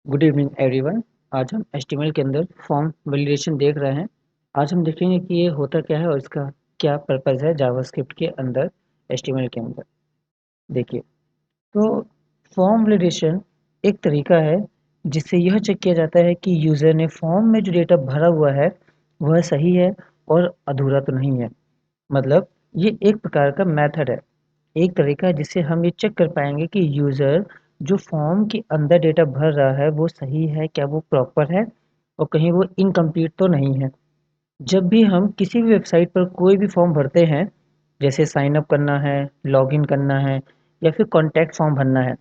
Good evening everyone. आज हम HTML के अंदर फॉर्म वैलिडेशन देख रहे हैं। आज हम देखेंगे कि ये होता क्या है और इसका क्या पर्पज़ है जावास्क्रिप्ट के अंदर, HTML के अंदर। देखिए, तो फॉर्म वैलिडेशन एक तरीका है जिससे यह चेक किया जाता है कि यूज़र ने फॉर्म में जो डेटा भरा हुआ है वह सही है और अधूरा तो नहीं है। मतलब ये एक प्रकार का मेथड है, एक तरीका है जिससे हम ये चेक कर पाएंगे कि यूज़र जो फॉर्म के अंदर डेटा भर रहा है वो सही है, क्या वो प्रॉपर है और कहीं वो इनकम्प्लीट तो नहीं है। जब भी हम किसी भी वेबसाइट पर कोई भी फॉर्म भरते हैं, जैसे साइन अप करना है, लॉगिन करना है या फिर कॉन्टैक्ट फॉर्म भरना है,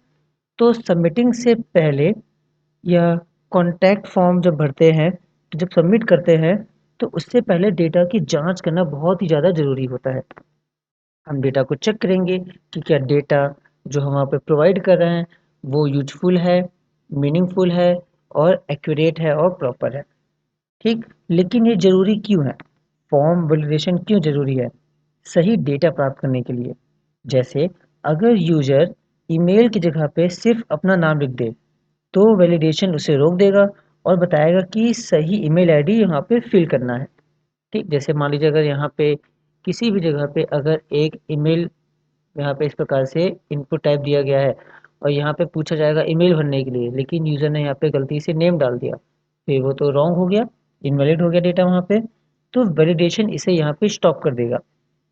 तो सबमिटिंग से पहले या कॉन्टैक्ट फॉर्म जब भरते हैं, तो जब सबमिट करते हैं तो उससे पहले डेटा की जांच करना बहुत ही ज़्यादा ज़रूरी होता है। हम डेटा को चेक करेंगे कि क्या डेटा जो हम वहाँ पे प्रोवाइड कर रहे हैं वो यूज़फुल है, मीनिंगफुल है और एक्यूरेट है और प्रॉपर है। ठीक, लेकिन ये ज़रूरी क्यों है? फॉर्म वैलिडेशन क्यों ज़रूरी है? सही डेटा प्राप्त करने के लिए। जैसे अगर यूज़र ईमेल की जगह पे सिर्फ अपना नाम लिख दे, तो वैलिडेशन उसे रोक देगा और बताएगा कि सही ईमेल आईडी यहाँ पे फिल करना है। ठीक, जैसे मान लीजिए अगर यहाँ पे किसी भी जगह पे अगर एक ईमेल यहाँ पे इस प्रकार से इनपुट टाइप दिया गया है और यहाँ पे पूछा जाएगा ईमेल भरने के लिए, लेकिन यूज़र ने यहाँ पे गलती से नेम डाल दिया, फिर वो तो रॉन्ग हो गया, इनवैलिड हो गया डेटा वहाँ पे। तो वैलिडेशन इसे यहाँ पे स्टॉप कर देगा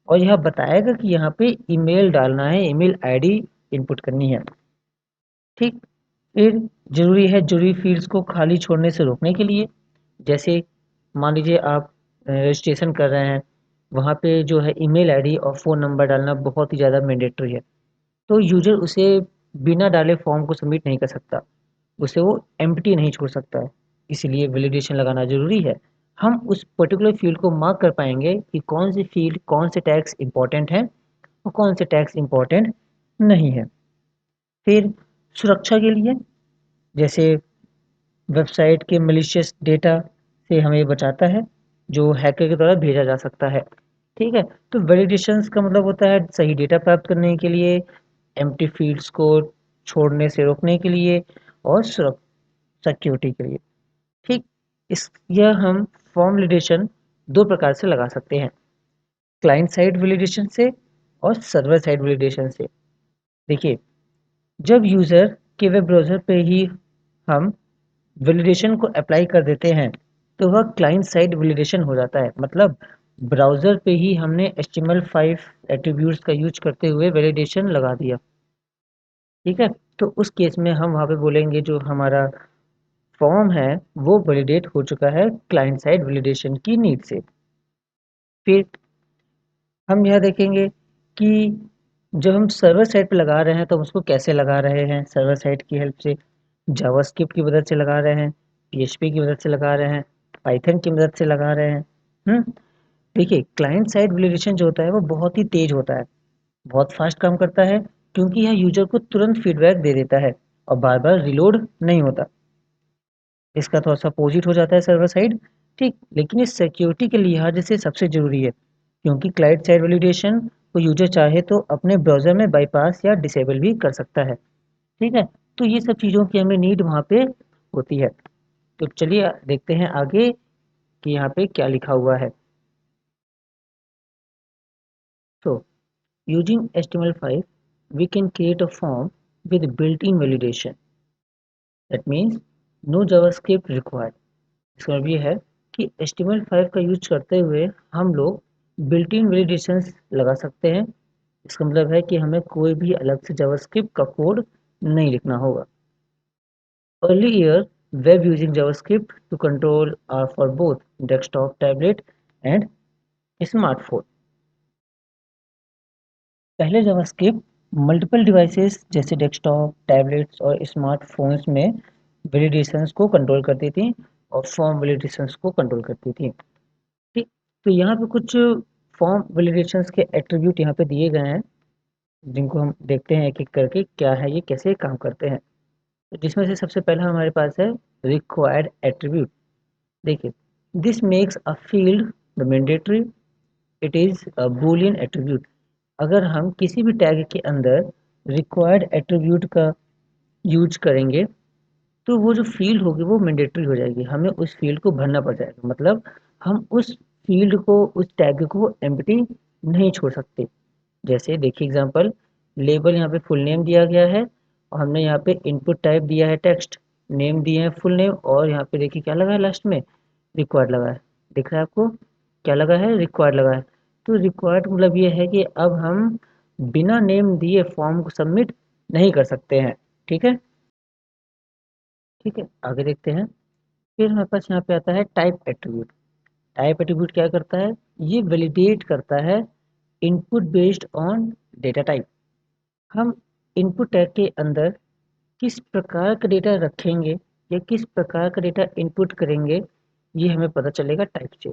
और यह बताएगा कि यहाँ पे ईमेल डालना है, ईमेल आईडी इनपुट करनी है। ठीक, फिर ज़रूरी है जरूरी फील्ड्स को खाली छोड़ने से रोकने के लिए। जैसे मान लीजिए आप रजिस्ट्रेशन कर रहे हैं, वहाँ पे जो है ईमेल आईडी और फ़ोन नंबर डालना बहुत ही ज़्यादा मैंडेटरी है। तो यूज़र उसे बिना डाले फॉर्म को सबमिट नहीं कर सकता, उसे वो एम्प्टी नहीं छोड़ सकता है। इसलिए वैलिडेशन लगाना ज़रूरी है। हम उस पर्टिकुलर फील्ड को मार्क कर पाएंगे कि कौन सी फील्ड, कौन से टैग्स इंपॉर्टेंट हैं और कौन से टैग्स इंपॉर्टेंट नहीं है। फिर सुरक्षा के लिए, जैसे वेबसाइट के मलिशियस डेटा से हमें बचाता है जो हैकर के द्वारा भेजा जा सकता है। ठीक है, तो वैलिडेशंस का मतलब होता है सही डेटा प्राप्त करने के लिए, एम्प्टी फील्ड्स को छोड़ने से रोकने के लिए और सिक्योरिटी के लिए। ठीक, इस यह हम फॉर्म वैलिडेशन दो प्रकार से लगा सकते हैं, क्लाइंट साइड वैलिडेशन से और सर्वर साइड वैलिडेशन से। देखिए, जब यूज़र के वेब ब्राउज़र पे ही हम वैलिडेशन को अप्लाई कर देते हैं तो वह क्लाइंट साइड वैलिडेशन हो जाता है। मतलब ब्राउज़र पे ही हमने HTML5 एट्रीब्यूट्स का यूज करते हुए वैलिडेशन लगा दिया। ठीक है, तो उस केस में हम वहाँ पे बोलेंगे जो हमारा फॉर्म है वो वैलिडेट हो चुका है क्लाइंट साइड वैलिडेशन की नीड से। फिर हम यह देखेंगे कि जब हम सर्वर साइड पे लगा रहे हैं तो हम उसको कैसे लगा रहे हैं। सर्वर साइड की हेल्प से जावास्क्रिप्ट की मदद से लगा रहे हैं, PHP की मदद से लगा रहे हैं, पाइथन की मदद से लगा रहे हैं। देखिए, क्लाइंट साइड वैलिडेशन जो होता है वो बहुत ही तेज होता है, बहुत फास्ट काम करता है, क्योंकि यह यूजर को तुरंत फीडबैक दे देता है और बार बार रिलोड नहीं होता। इसका थोड़ा सा अपोजिट हो जाता है सर्वर साइड। ठीक, लेकिन ये सिक्योरिटी के लिहाज से सबसे ज़रूरी है, क्योंकि क्लाइंट साइड वैलिडेशन को यूजर चाहे तो अपने ब्राउज़र में बाईपास या डिसेबल भी कर सकता है। ठीक है, तो ये सब चीज़ों की हमें नीड वहाँ पे होती है। तो चलिए देखते हैं आगे कि यहाँ पे क्या लिखा हुआ है। So, using HTML5, we can create a form with built-in validation. That means no JavaScript required. इसका मतलब ये है कि HTML5 का यूज करते हुए हम लोग बिल्ट इन वैलिडेशंस लगा सकते हैं। इसका मतलब है कि हमें कोई भी अलग से जावास्क्रिप्ट का कोड नहीं लिखना होगा। Earlier, web using JavaScript to control are for both desktop, tablet and smartphone. पहले जावास्क्रिप्ट मल्टीपल डिवाइसेस जैसे डेस्कटॉप, टैबलेट्स और स्मार्टफोन्स में वैलिडेशंस को कंट्रोल करती थी और फॉर्म वैलिडेशंस को कंट्रोल करती थी। ठीक, तो यहाँ पे कुछ फॉर्म वैलिडेशंस के एट्रीब्यूट यहाँ पे दिए गए हैं, जिनको हम देखते हैं एक एक करके क्या है ये, कैसे काम करते हैं। तो जिसमें से सबसे पहला हमारे पास है रिक्वायर्ड एट्रीब्यूट। देखिए, this makes a field the mandatory, it is a Boolean attribute. अगर हम किसी भी टैग के अंदर रिक्वायर्ड एट्रीब्यूट का यूज करेंगे तो वो जो फील्ड होगी वो मैंडेटरी हो जाएगी, हमें उस फील्ड को भरना पड़ जाएगा, मतलब हम उस फील्ड को, उस टैग को एम्प्टी नहीं छोड़ सकते। जैसे देखिए एग्जांपल, लेबल यहाँ पे फुल नेम दिया गया है और हमने यहाँ पे इनपुट टाइप दिया है टेक्स्ट, नेम दिए हैं फुल नेम, और यहाँ पे देखिए क्या लगा है लास्ट में, रिक्वायर्ड लगा है। दिख रहा है आपको, क्या लगा है, रिक्वायर्ड लगा है। तो रिक्वायर्ड मतलब ये है कि अब हम बिना नेम दिए फॉर्म को सबमिट नहीं कर सकते हैं। ठीक है, ठीक है, आगे देखते हैं। फिर हमारे पास यहाँ पे आता है टाइप एट्रीब्यूट। टाइप एट्रीब्यूट क्या करता है, ये वैलिडेट करता है input based on data type. हम इनपुट टैग के अंदर किस प्रकार का डेटा रखेंगे या किस प्रकार का डेटा इनपुट करेंगे, ये हमें पता चलेगा टाइप से।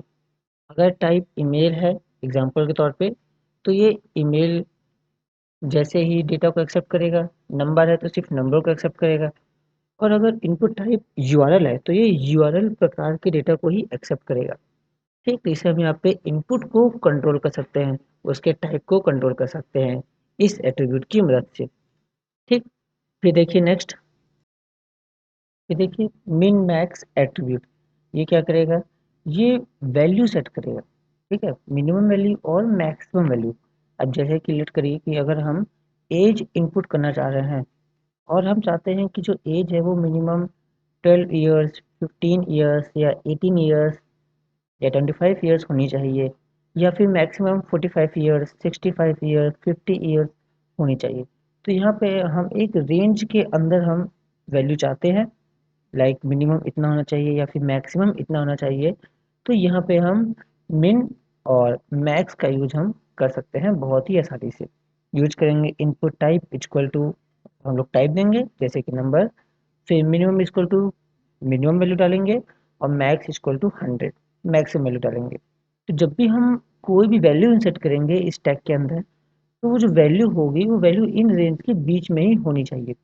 अगर टाइप ईमेल है एग्जांपल के तौर पे, तो ये ईमेल जैसे ही डेटा को एक्सेप्ट करेगा, नंबर है तो सिर्फ नंबर को एक्सेप्ट करेगा, और अगर इनपुट टाइप यूआरएल है तो ये यूआरएल प्रकार के डेटा को ही एक्सेप्ट करेगा। ठीक, तो इसे हम यहाँ पे इनपुट को कंट्रोल कर सकते हैं, उसके टाइप को कंट्रोल कर सकते हैं इस एट्रीब्यूट की मदद से। ठीक, फिर देखिए नेक्स्ट, फिर देखिए मिन मैक्स एट्रीब्यूट। ये क्या करेगा, ये वैल्यू सेट करेगा। ठीक है, मिनिमम वैल्यू और मैक्सिमम वैल्यू। अब जैसे कि लेट करिए कि अगर हम एज इनपुट करना चाह रहे हैं और हम चाहते हैं कि जो एज है वो मिनिमम 12 ईयर्स, 15 ईयर्स या 18 ईयर्स या 25 ईयर्स होनी चाहिए, या फिर मैक्सिमम 45 ईयर्स, 65 ईयर्स, 50 ईयर्स होनी चाहिए। तो यहाँ पे हम एक रेंज के अंदर हम वैल्यू चाहते हैं, लाइक मिनिमम इतना होना चाहिए या फिर मैक्सिमम इतना होना चाहिए। तो यहाँ पे हम मिन और मैक्स का यूज हम कर सकते हैं बहुत ही आसानी से। यूज करेंगे इनपुट टाइप इक्वल टू, हम लोग टाइप देंगे जैसे कि नंबर, फिर minimum equal to minimum value डालेंगे, और max equal to 100 maximum value डालेंगे। तो जब भी हम कोई भी वैल्यू इंसर्ट करेंगे इस टैग के अंदर, तो वो जो वैल्यू होगी वो वैल्यू इन रेंज के बीच में ही होनी चाहिए।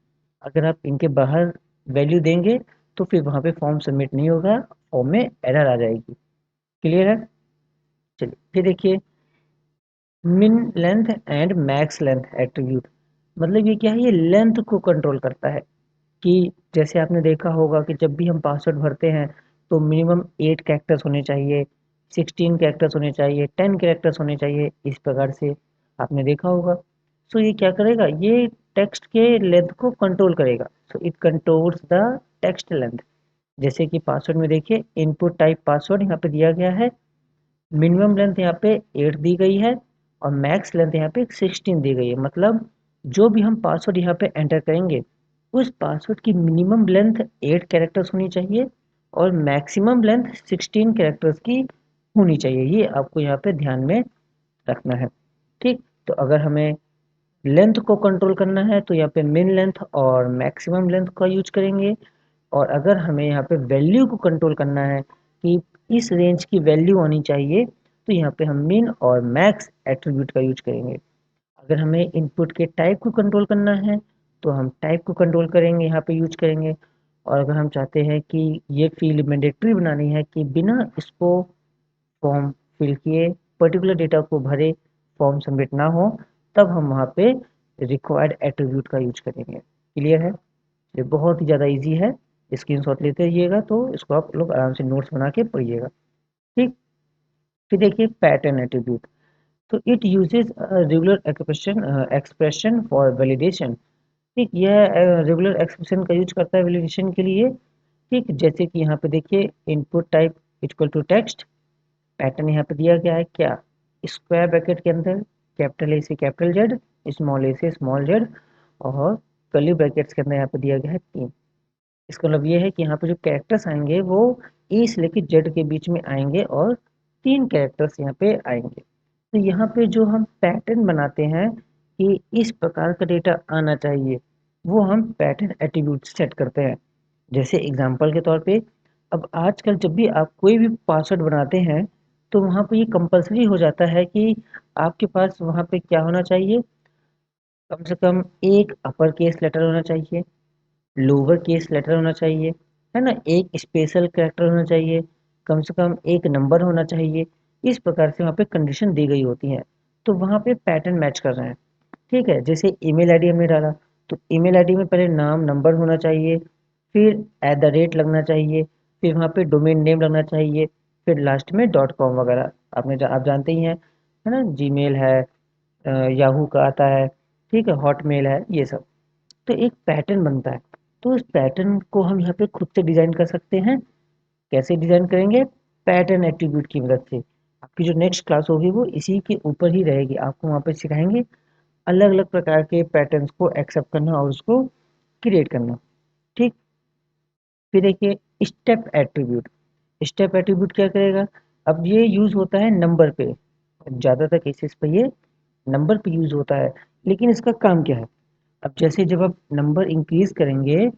अगर आप इनके बाहर वैल्यू देंगे तो फिर वहाँ पे फॉर्म सबमिट नहीं होगा, फॉर्म में एरर आ जाएगी। क्लियर है, चलिए फिर देखिए min length and max length attribute. मतलब ये क्या है, ये लेंथ को कंट्रोल करता है कि जैसे आपने देखा होगा कि जब भी हम पासवर्ड भरते हैं तो मिनिमम 8 कैरेक्टर्स होने चाहिए, 16 कैरेक्टर्स होने चाहिए, 10 कैरेक्टर्स होने चाहिए, इस प्रकार से आपने देखा होगा। सो ये क्या करेगा, ये टेक्स्ट के लेंथ को कंट्रोल करेगा। So it controls the text length. जैसे कि पासवर्ड में देखिए इनपुट टाइप पासवर्ड यहाँ पे दिया गया है, मिनिमम लेंथ यहाँ पे 8 दी गई है और मैक्स लेंथ यहाँ पे 16 दी गई है। मतलब जो भी हम पासवर्ड यहाँ पे एंटर करेंगे उस पासवर्ड की मिनिमम लेंथ 8 कैरेक्टर्स होनी चाहिए और मैक्सिमम लेंथ 16 कैरेक्टर्स की होनी चाहिए। ये आपको यहाँ पे ध्यान में रखना है। ठीक, तो अगर हमें लेंथ को कंट्रोल करना है तो यहाँ पे मिन लेंथ और मैक्सिमम लेंथ का यूज करेंगे, और अगर हमें यहाँ पे वैल्यू को कंट्रोल करना है कि इस रेंज की वैल्यू आनी चाहिए, तो यहाँ पे हम मिन और मैक्स एट्रीब्यूट का यूज करेंगे। अगर हमें इनपुट के टाइप को कंट्रोल करना है तो हम टाइप को कंट्रोल करेंगे, यहाँ पे यूज करेंगे। और अगर हम चाहते हैं कि ये फील्ड मैंडेटरी बनानी है कि बिना इसको फॉर्म फिल किए पर्टिकुलर डेटा को भरे फॉर्म सबमिट ना हो, तब हम वहाँ पे रिक्वायर्ड एट्रीब्यूट का यूज करेंगे। क्लियर है, ये बहुत ही ज़्यादा इजी है, स्क्रीनशॉट लेते रहिएगा तो इसको आप लोग आराम से नोट्स बना के पढ़िएगा। ठीक, फिर देखिए पैटर्न एट्रीब्यूट। तो it uses regular expression for validation. ठीक, यह रेगुलर एक्सप्रेशन का यूज करता है वैलिडेशन के लिए। ठीक, जैसे कि यहाँ पे देखिए input type equal to text, pattern यहाँ पे दिया गया है क्या, स्क्वायर ब्रैकेट के अंदर कैपिटल ए से कैपिटल जेड, स्मॉल ए से स्मॉल जेड, और कर्ली ब्रैकेट्स के अंदर यहाँ पे दिया गया है 3। इसका मतलब ये है कि यहाँ पे जो कैरेक्टर्स आएंगे वो ए से लेकर जेड के बीच में आएंगे और 3 कैरेक्टर्स यहाँ पे आएंगे। तो यहाँ पे जो हम पैटर्न बनाते हैं कि इस प्रकार का डेटा आना चाहिए, वो हम पैटर्न एट्रीब्यूट सेट करते हैं। जैसे एग्जांपल के तौर पे, अब आजकल जब भी आप कोई भी पासवर्ड बनाते हैं तो वहाँ पे ये कंपलसरी हो जाता है कि आपके पास वहाँ पे क्या होना चाहिए, कम से कम एक अपर केस लेटर होना चाहिए, लोअर केस लेटर होना चाहिए, है ना, एक स्पेशल कैरेक्टर होना चाहिए, कम से कम एक नंबर होना चाहिए। इस प्रकार से वहाँ पे कंडीशन दी गई होती है, तो वहाँ पे पैटर्न मैच कर रहे हैं। ठीक है, जैसे ईमेल आईडी हमने डाला तो ईमेल आईडी में पहले नाम नंबर होना चाहिए, फिर @ लगना चाहिए, फिर वहाँ पे डोमेन नेम लगना चाहिए, फिर लास्ट में .com वगैरह। आप जानते ही हैं, है ना, जीमेल है, याहू का आता है, ठीक है, हॉटमेल है, ये सब। तो एक पैटर्न बनता है। तो उस पैटर्न को हम यहाँ पे खुद से डिजाइन कर सकते हैं। कैसे डिजाइन करेंगे? पैटर्न एट्रीब्यूट की मदद से। आपकी जो नेक्स्ट क्लास होगी वो इसी के ऊपर ही रहेगी। आपको वहाँ पे सिखाएंगे अलग अलग प्रकार के पैटर्न्स को एक्सेप्ट करना और उसको क्रिएट करना। ठीक। फिर देखिए स्टेप एट्रीब्यूट। स्टेप एट्रीब्यूट क्या करेगा? अब ये यूज होता है नंबर पे, ज्यादातर केसेस पे ये नंबर पे यूज होता है। लेकिन इसका काम क्या है? अब जैसे जब आप नंबर इंक्रीज करेंगे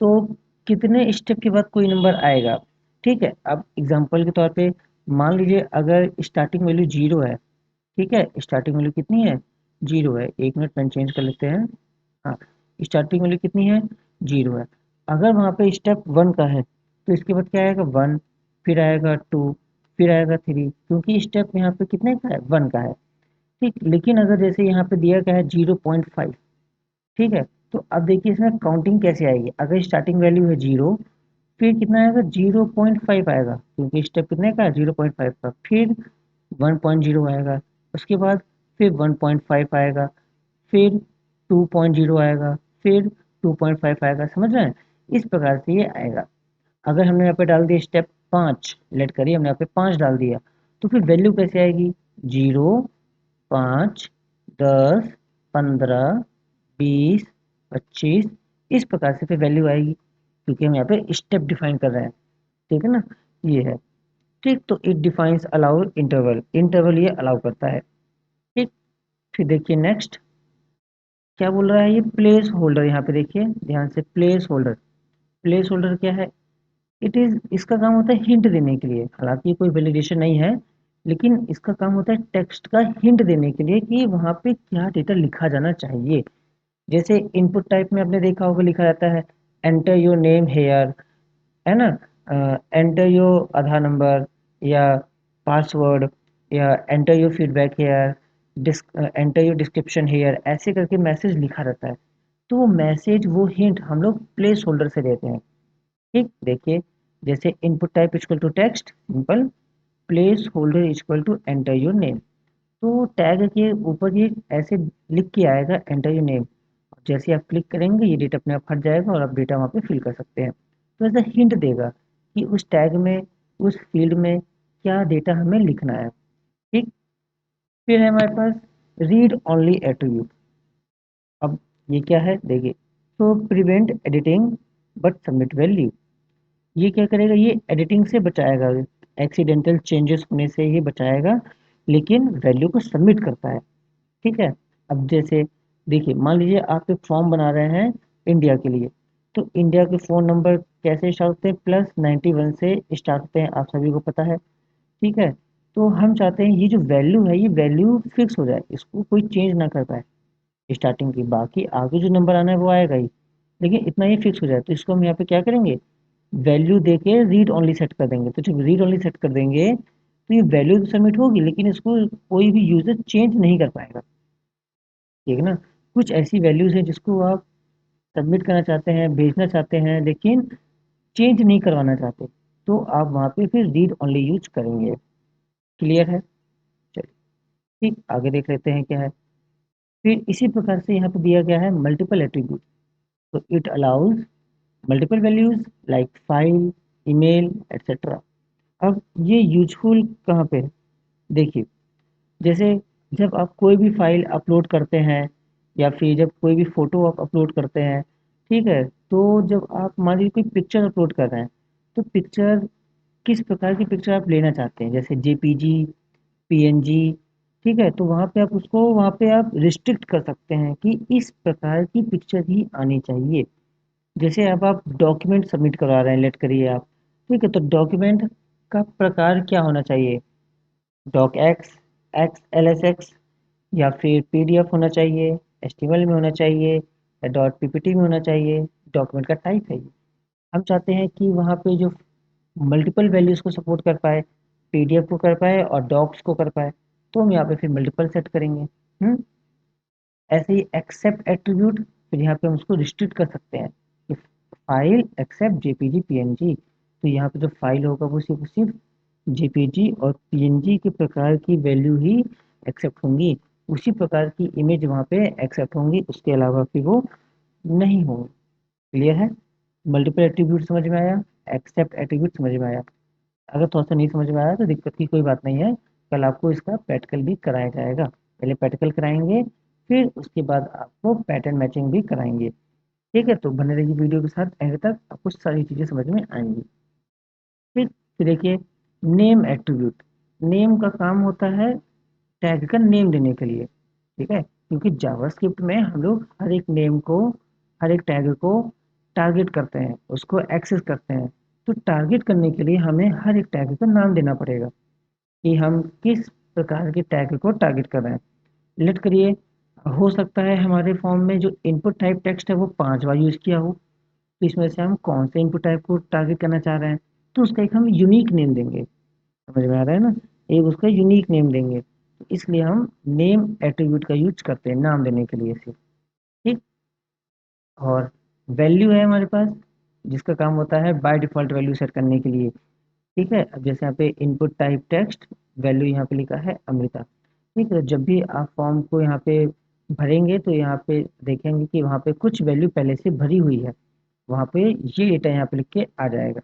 तो कितने स्टेप के बाद कोई नंबर आएगा। ठीक है, अब एग्जांपल के तौर पे मान लीजिए अगर स्टार्टिंग वैल्यू 0 है। ठीक है, स्टार्टिंग वैल्यू कितनी है? 0 है। 1 मिनट पेन चेंज कर लेते हैं। हाँ, स्टार्टिंग वैल्यू कितनी है? 0 है। अगर वहाँ पे स्टेप 1 का है तो इसके बाद क्या आएगा? 1, फिर आएगा 2, फिर आएगा 3, क्योंकि स्टेप यहाँ पे कितने का है? 1 का है। ठीक, लेकिन अगर जैसे यहाँ पे दिया गया है 0.5, ठीक है, तो अब देखिए इसमें काउंटिंग कैसे आएगी। अगर स्टार्टिंग वैल्यू है 0, फिर कितना आएगा? 0.5 आएगा, क्योंकि स्टेप कितने का है? 0.5 का। फिर 1.0 आएगा, उसके बाद फिर 1.5 आएगा, फिर 2.0 आएगा, फिर 2.5 आएगा। समझ रहे हैं? इस प्रकार से ये आएगा। अगर हमने यहाँ पे डाल दिया स्टेप 5, लेट करिए हमने यहाँ पे 5 डाल दिया, तो फिर वैल्यू कैसे आएगी? 0, 5, 10, 15, 20, 25, इस प्रकार से फिर वैल्यू आएगी, क्योंकि हम यहाँ पे स्टेप डिफाइन कर रहे हैं। ठीक है ना, ये है। ठीक, तो it defines allow interval. Interval ये अलाउ करता है। ठीक। फिर देखिए नेक्स्ट क्या बोल रहा है ये? Place holder. यहाँ पे देखिए ध्यान से, प्लेस होल्डर। प्लेस होल्डर क्या है? इट इज, इसका काम होता है हिंट देने के लिए। हालांकि ये कोई वैलिडेशन नहीं है, लेकिन इसका काम होता है टेक्स्ट का हिंट देने के लिए कि वहाँ पे क्या डेटा लिखा जाना चाहिए। जैसे इनपुट टाइप में आपने देखा होगा लिखा जाता है एंटर योर नेम हेयर, है ना, एंटर योर आधार नंबर, या पासवर्ड, या enter your feedback here, enter your description here, ऐसे करके मैसेज लिखा रहता है। तो वो मैसेज, वो हिंट हम लोग प्लेस होल्डर से देते हैं। ठीक, देखिए जैसे input type equal to text simple, placeholder equal to enter your name. तो टैग के ऊपर ये ऐसे लिख के आएगा एंटर योर नेम। जैसे आप क्लिक करेंगे ये डेटा अपने आप हट जाएगा और आप डेटा वहाँ पे फिल कर सकते हैं। तो ऐसा हिंट देगा कि उस टैग में, उस फील्ड में क्या डेटा हमें लिखना है। ठीक। फिर है हमारे पास रीड ओनली एट्रीब्यूट। अब ये क्या है देखिए, तो prevent editing but submit value. ये क्या करेगा? ये एडिटिंग से बचाएगा, एक्सीडेंटल चेंजेस होने से ये बचाएगा, लेकिन वैल्यू को सबमिट करता है। ठीक है। अब जैसे देखिए मान लीजिए आप एक फॉर्म बना रहे हैं इंडिया के लिए। तो इंडिया के फ़ोन नंबर कैसे स्टार्ट होते हैं? +91 से स्टार्ट होते हैं, आप सभी को पता है। ठीक है। तो हम चाहते हैं ये जो वैल्यू है ये वैल्यू फिक्स हो जाए, इसको कोई चेंज ना कर पाए स्टार्टिंग की। बाकी आगे जो नंबर आना है वो आएगा ही, लेकिन इतना ही फिक्स हो जाए। तो इसको हम यहाँ पे क्या करेंगे? वैल्यू दे के रीड ओनली सेट कर देंगे। तो जब रीड ओनली सेट कर देंगे तो ये वैल्यू तो सबमिट होगी, लेकिन इसको कोई भी यूजर चेंज नहीं कर पाएगा। ठीक है ना। कुछ ऐसी वैल्यूज हैं जिसको आप सबमिट करना चाहते हैं, भेजना चाहते हैं, लेकिन चेंज नहीं करवाना चाहते, तो आप वहाँ पे फिर रीड ओनली यूज करेंगे। क्लियर है? चलिए, ठीक, आगे देख लेते हैं क्या है। फिर इसी प्रकार से यहाँ पे दिया गया है मल्टीपल एट्रीब्यूट। तो it allows multiple values like file, email, etcetera. अब ये यूजफुल कहाँ पे है? देखिए जैसे जब आप कोई भी फाइल अपलोड करते हैं, या फिर जब कोई भी फोटो आप अपलोड करते हैं, ठीक है, तो जब आप मान लीजिए कोई पिक्चर अपलोड कर रहे हैं, तो पिक्चर, किस प्रकार की पिक्चर आप लेना चाहते हैं, जैसे जेपीजी, पीएनजी, ठीक है, तो वहाँ पे आप उसको, वहाँ पे आप रिस्ट्रिक्ट कर सकते हैं कि इस प्रकार की पिक्चर ही आनी चाहिए। जैसे अब आप डॉक्यूमेंट सबमिट करवा रहे हैं, लेट करिए आप, ठीक है, तो डॉक्यूमेंट का प्रकार क्या होना चाहिए? Docx, X L S X, या फिर पीडीएफ होना चाहिए, एचटीएमएल में होना चाहिए, या डॉट पीपीटी में होना चाहिए। डॉक्यूमेंट का टाइप है ये। हम चाहते हैं कि वहाँ पे जो मल्टीपल वैल्यूज़ को सपोर्ट कर पाए, पीडीएफ को कर पाए और डॉक्स को कर पाए, तो हम यहाँ पे फिर मल्टीपल सेट करेंगे। ऐसे ही एक्सेप्ट एट्रीब्यूट, फिर यहाँ पे हम उसको रिस्ट्रिक्ट कर सकते हैं। File accept JPG PNG. तो यहाँ पे जो फाइल होगा वो सिर्फ जेपीजी और पीएनजी के प्रकार की वैल्यू ही एक्सेप्ट होंगी, उसी प्रकार की इमेज वहाँ पे एक्सेप्ट होंगी, उसके अलावा फिर वो नहीं होंगी। क्लियर है? मल्टीपल एट्रीब्यूट समझ में आया, एक्सेप्ट एट्रीब्यूट समझ में आया। अगर थोड़ा सा नहीं समझ में आया तो दिक्कत की कोई बात नहीं है, कल आपको इसका प्रैक्टिकल भी कराया जाएगा। पहले प्रैक्टिकल कराएंगे, फिर उसके बाद आपको पैटर्न मैचिंग भी कराएंगे। ठीक है, तो बने रहिए वीडियो के साथ, एंड तक आपको सारी चीज़ें समझ में आएंगी। फिर देखिए, नेम एट्रीब्यूट। नेम का काम होता है टैग का नेम देने के लिए। ठीक है, क्योंकि जावास्क्रिप्ट में हम लोग हर एक नेम को, हर एक टैग को टारगेट करते हैं, उसको एक्सेस करते हैं। तो टारगेट करने के लिए हमें हर एक टैग का नाम देना पड़ेगा कि हम किस प्रकार के टैग को टारगेट कर रहे हैं। लेट करिए, हो सकता है हमारे फॉर्म में जो इनपुट टाइप टेक्स्ट है वो 5 बार यूज किया हो, तो इसमें से हम कौन से इनपुट टाइप को टारगेट करना चाह रहे हैं, तो उसका एक हम यूनिक नेम देंगे। समझ में आ रहा है ना? एक उसका यूनिक नेम देंगे, तो इसलिए हम नेम एट्रीब्यूट का यूज करते हैं नाम देने के लिए सिर्फ। ठीक। और वैल्यू है हमारे पास, जिसका काम होता है बाय डिफॉल्ट वैल्यू सेट करने के लिए। ठीक है, अब जैसे यहाँ पे इनपुट टाइप टेक्स्ट, वैल्यू यहाँ पे लिखा है अमृता। ठीक है, जब भी आप फॉर्म को यहाँ पे भरेंगे तो यहाँ पे देखेंगे कि वहाँ पे कुछ वैल्यू पहले से भरी हुई है, वहाँ पे ये डेटा यहाँ पे लिख के आ जाएगा।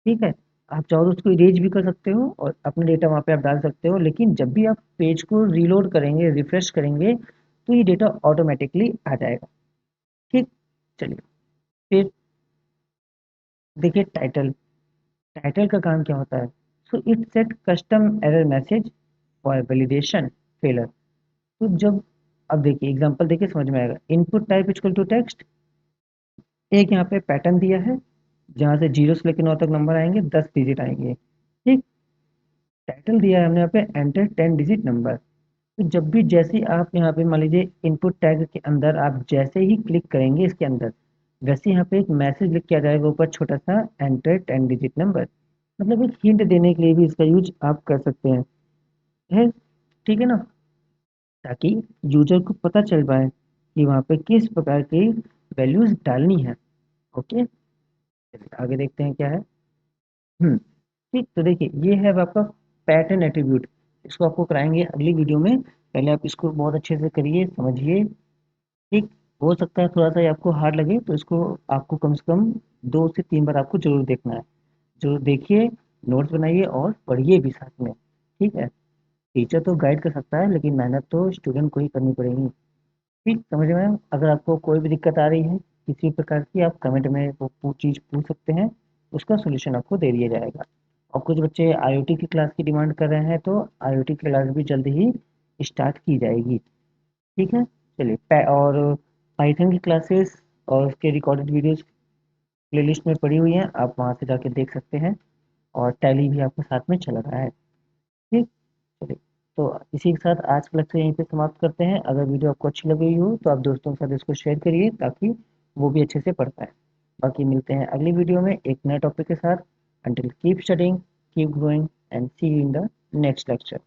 ठीक है, आप चाहो तो उसको इरेज भी कर सकते हो और अपने डेटा वहाँ पे आप डाल सकते हो, लेकिन जब भी आप पेज को रीलोड करेंगे, रिफ्रेश करेंगे, तो ये डेटा ऑटोमेटिकली आ जाएगा। ठीक। चलिए, फिर देखिए टाइटल। टाइटल का काम क्या होता है? So it set custom error message for validation failure. तो जब, अब देखिए एग्जांपल देखिए समझ में आएगा। Input type equal to text, एक यहाँ पे पैटर्न दिया है जहाँ से 0 से लेकर 9 तक नंबर आएंगे, 10 डिजिट आएंगे। ठीक। टाइटल दिया है हमने यहाँ पे एंटर 10 डिजिट नंबर। तो जब भी, जैसे ही आप यहाँ पे मान लीजिए इनपुट टैग के अंदर आप जैसे ही क्लिक करेंगे इसके अंदर, वैसे यहाँ पे एक मैसेज लिख के आ जाएगा ऊपर छोटा सा, एंटर 10 डिजिट नंबर। मतलब एक हिंट देने के लिए भी इसका यूज आप कर सकते हैं। है? ठीक है ना? ताकि यूजर को पता चल पाए कि वहाँ पे किस प्रकार की वैल्यूज डालनी है। ओके, चलिए आगे देखते हैं क्या है। ठीक, तो देखिए ये है अब आपका पैटर्न एट्रीब्यूट। इसको आपको कराएंगे अगली वीडियो में, पहले आप इसको बहुत अच्छे से करिए, समझिए। ठीक। हो सकता है थोड़ा सा ये आपको हार्ड लगे, तो इसको आपको कम से कम 2 से 3 बार आपको जरूर देखना है। जरूर देखिए, नोट्स बनाइए और पढ़िए भी साथ में। ठीक है, टीचर तो गाइड कर सकता है, लेकिन मेहनत तो स्टूडेंट को ही करनी पड़ेगी। ठीक, समझ में आया? अगर आपको कोई भी दिक्कत आ रही है किसी प्रकार की, आप कमेंट में वो चीज़ पूछ सकते हैं, उसका सोल्यूशन आपको दे दिया जाएगा। और कुछ बच्चे आईओटी की क्लास की डिमांड कर रहे हैं, तो आईओटी की क्लास भी जल्द ही स्टार्ट की जाएगी। ठीक है, चलिए और पाइथन की क्लासेस और उसके रिकॉर्डेड वीडियोस प्लेलिस्ट में पड़ी हुई हैं, आप वहाँ से जाके देख सकते हैं। और टैली भी आपके साथ में चल रहा है। ठीक। चलिए, तो इसी के साथ आज का लेक्चर यहीं पे समाप्त करते हैं। अगर वीडियो आपको अच्छी लगी हो तो आप दोस्तों के साथ इसको शेयर करिए, ताकि वो भी अच्छे से पढ़ पाए। बाकी मिलते हैं अगली वीडियो में एक नए टॉपिक के साथ। Until keep studying, keep growing, and see you in the next lecture.